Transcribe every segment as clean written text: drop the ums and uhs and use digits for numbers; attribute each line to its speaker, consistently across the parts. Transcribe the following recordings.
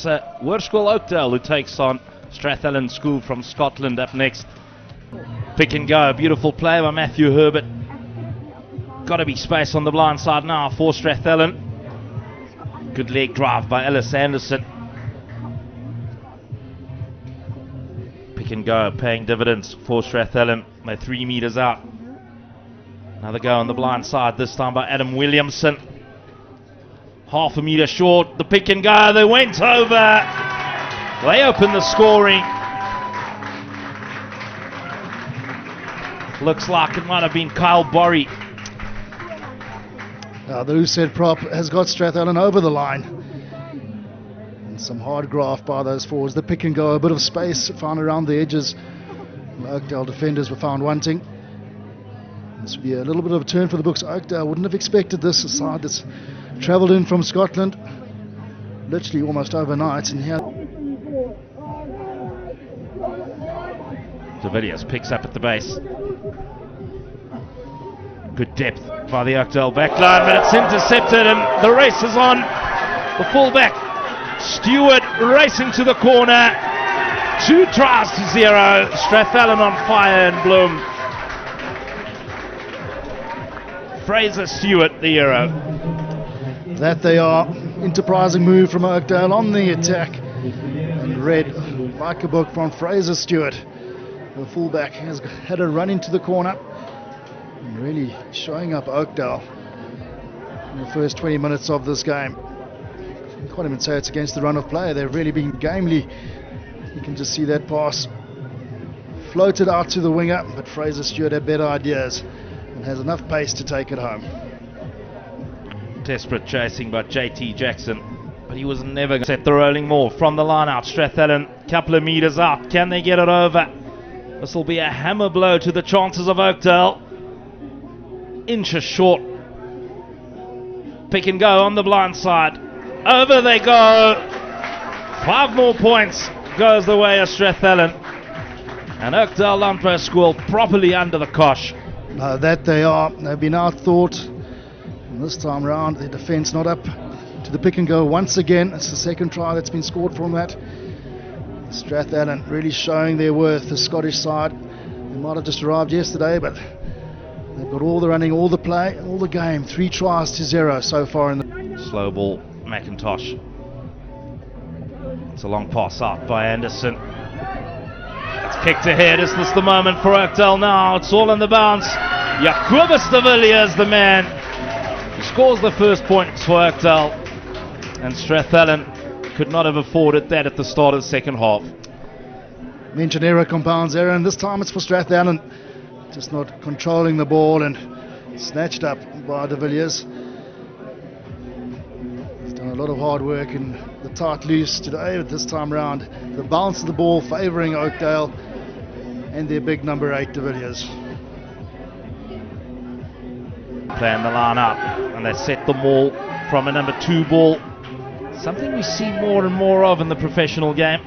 Speaker 1: It's Worshwell Oakdale who takes on Strathallan School from Scotland up next. Pick and go, beautiful play by Matthew Herbert. Got to be space on the blind side now for Strathallan. Good leg drive by Ellis Anderson. Pick and go, paying dividends for Strathallan. They're 3 meters out. Another go on the blind side, this time by Adam Williamson. Half a meter short, the pick and go, they went over. They opened the scoring. Looks like it might have been Kyle Borry.
Speaker 2: The Lucid prop has got Strathallan over the line. And some hard graft by those forwards. The pick and go, a bit of space found around the edges. The Oakdale defenders were found wanting. This would be a little bit of a turn for the books. Oakdale wouldn't have expected this, a side that's travelled in from Scotland literally almost overnight. And here
Speaker 1: De Villiers picks up at the base. Good depth by the Oakdale backline, but it's intercepted and the race is on. The fullback Stewart racing to the corner. 2 tries to 0. Strathallan on fire and bloom. Fraser Stewart, the hero.
Speaker 2: That they are. Enterprising move from Oakdale on the attack. And read like a book from Fraser Stewart. The fullback has had a run into the corner. And really showing up Oakdale in the first 20 minutes of this game. You can't even say it's against the run of play. They've really been gamely. You can just see that pass floated out to the winger, but Fraser Stewart had better ideas and has enough pace to take it home.
Speaker 1: Desperate chasing by JT Jackson, but he was never going to set the rolling more from the line out. Strathallan, couple of meters out. Can they get it over? This will be a hammer blow to the chances of Oakdale. Inches short. Pick and go on the blind side. Over they go. 5 more points goes the way of Strathallan. And Oakdale Landbou School properly under the cosh.
Speaker 2: That they are. They've been outthought. And this time round, the defence not up to the pick and go once again. It's the second try that's been scored from that. Strathallan really showing their worth, the Scottish side. They might have just arrived yesterday, but they've got all the running, all the play, all the game. 3 tries to 0 so far in the...
Speaker 1: Slow ball, McIntosh. It's a long pass out by Anderson. It's kicked ahead. Is this the moment for Oakdale now? It's all in the bounce. Jacobus de Villiers, the man. He scores the first points for Oakdale. And Strathallan could not have afforded that at the start of the second half.
Speaker 2: Mention error compounds error, and this time it's for Strathallan. Just not controlling the ball and snatched up by de Villiers. He's done a lot of hard work in the tight loose today, but this time round the bounce of the ball favouring Oakdale and their big number 8 de Villiers.
Speaker 1: Playing the line up, and they set the ball from a number 2 ball. Something we see more and more of in the professional game.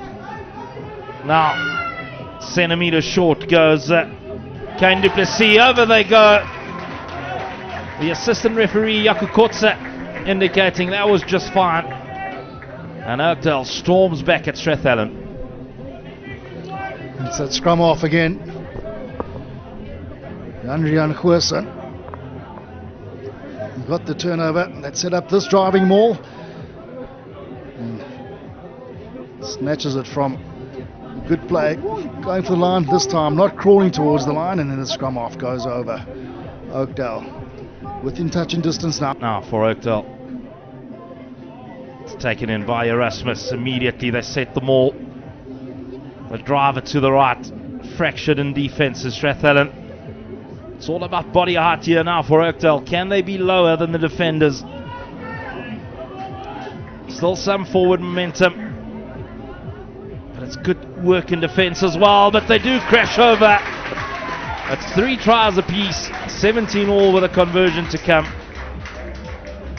Speaker 1: Now, centimetre short goes Kane du Plessis. Over they go. The assistant referee Jaco Kotze indicating that was just fine. And Oakdale storms back at Strathallan.
Speaker 2: It's that scrum off again. Andrian Huerson got the turnover. That set up this driving maul. And snatches it from good play, going for the line this time, not crawling towards the line, and then the scrum off goes over. Oakdale within touch and distance now.
Speaker 1: Now for Oakdale, it's taken in by Erasmus. Immediately they set the maul. The driver to the right, fractured in defence is Strathallan. It's all about body height here now for Oakdale. Can they be lower than the defenders? Still some forward momentum, but it's good work in defence as well, but they do crash over. It's 3 tries apiece, 17 all with a conversion to come,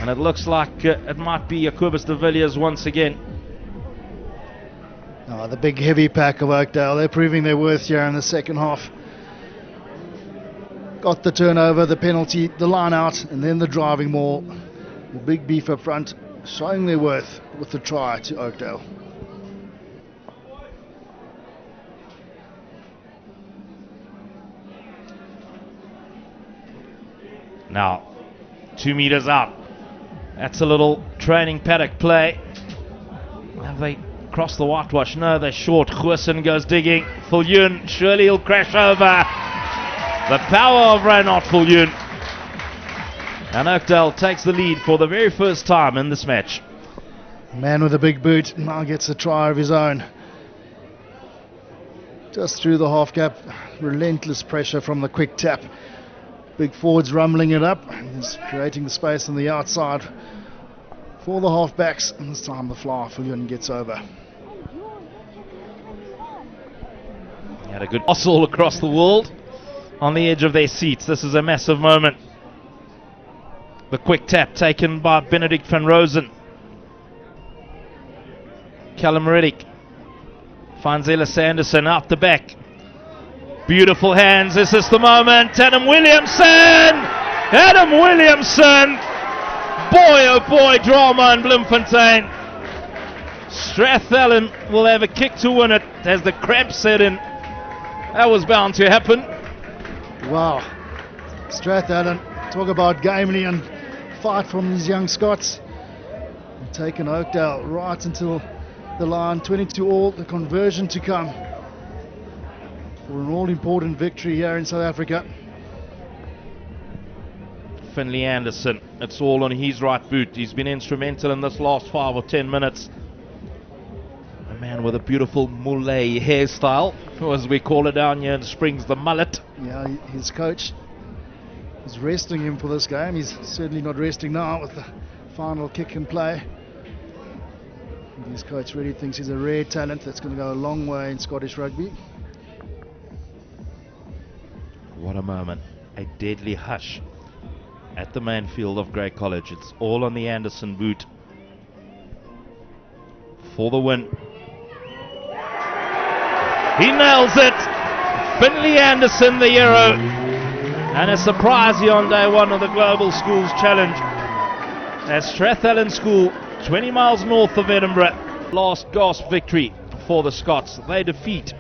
Speaker 1: and it looks like it might be Jacobus de Villiers once again.
Speaker 2: The big heavy pack of Oakdale, they're proving their worth here in the second half. Got the turnover, the penalty, the line out, and then the driving maul. The big beef up front, showing their worth with the try to Oakdale.
Speaker 1: Now, 2 meters out. That's a little training paddock play. Have they crossed the whitewash? No, they're short. Goosen goes digging. Viljoen, surely he'll crash over. The power of Reynard Viljoen. And Oakdale takes the lead for the very first time in this match.
Speaker 2: Man with a big boot now gets a try of his own. Just through the half gap, relentless pressure from the quick tap. Big forwards rumbling it up, just creating the space on the outside for the half-backs, and this time the fly Viljoen gets over.
Speaker 1: He had a good toss all across the world on the edge of their seats. This is a massive moment. The quick tap taken by Benedict van Rosen. Callum Reddick finds Ellis Anderson out the back. Beautiful hands. Is this the moment? Adam Williamson! Adam Williamson! Boy, oh boy, drama in Bloemfontein. Strathallan will have a kick to win it as the cramp set in. That was bound to happen.
Speaker 2: Wow. Strathallan, talk about gamely and fight from these young Scots. Taken Oakdale right until the line, 22 all, the conversion to come for an all-important victory here in South Africa.
Speaker 1: Finley Anderson, it's all on his right boot. He's been instrumental in this last 5 or 10 minutes. A man with a beautiful mullet hairstyle, or as we call it down here in Springs, the mullet.
Speaker 2: Yeah, his coach is resting him for this game. He's certainly not resting now with the final kick and play. His coach really thinks he's a rare talent that's going to go a long way in Scottish rugby.
Speaker 1: What a moment. A deadly hush at the main field of Grey College. It's all on the Anderson boot for the win. He nails it. Finley Anderson, the hero. And a surprise here on day one of the Global Schools Challenge. As Strathallan School, 20 miles north of Edinburgh, last gasp victory for the Scots. They defeat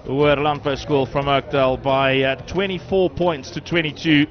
Speaker 1: the Landbou School from Oakdale by 24 points to 22.